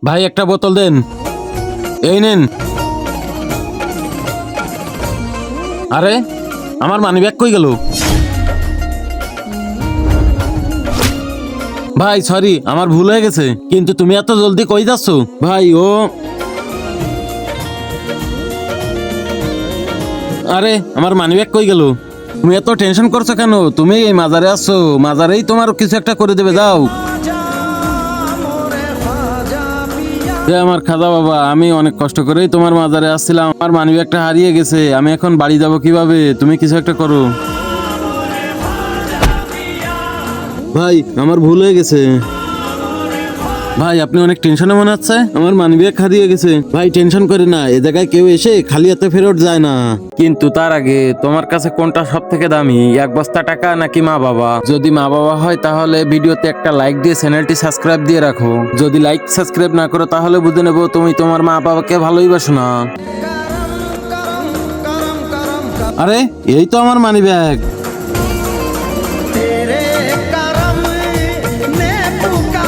ভাই একটা বোতল দেন। এই নেন। আরে আমার মানিব্যাগ কই গেল? ভাই সরি, আমার ভুল হয়ে গেছে, কিন্তু তুমি এত জলদি কই যাচ্ছ? ভাই ও আরে আমার মানিব্যাগ কই গেল? তুমি এত টেনশন করছো কেন? তুমি এই মাজারে আসছো, মাজারেই তোমার কিছু একটা করে দেবে, যাও। আমার খাজা বাবা, আমি অনেক কষ্ট করেই তোমার মাজারে আসছিলাম, আমার মানিব্যাগটা হারিয়ে গেছে, আমি এখন বাড়ি যাব কিভাবে? তুমি কিছু একটা করো। ভাই আমার ভুল হয়ে গেছে। ভাই আপনি অনেক টেনশনে মনে হচ্ছে, আমার মানিব্যাগ হারিয়ে গেছে। ভাই টেনশন করে না, এ জায়গায় কেউ এসে খালি হাতে ফেরত যায় না। কিন্তু তার আগে তোমার কাছে কোনটা সব থেকে দামি, এক বস্তা টাকা নাকি মা বাবা? যদি মা বাবা হয় তাহলে ভিডিওতে একটা লাইক দিয়ে চ্যানেলটি সাবস্ক্রাইব দিয়ে রাখো। যদি লাইক সাবস্ক্রাইব না করো তাহলে বুঝে নেবো তুমি তোমার মা বাবাকে ভালোই বাসো না। আরে এই তো আমার মানিব্যাগ।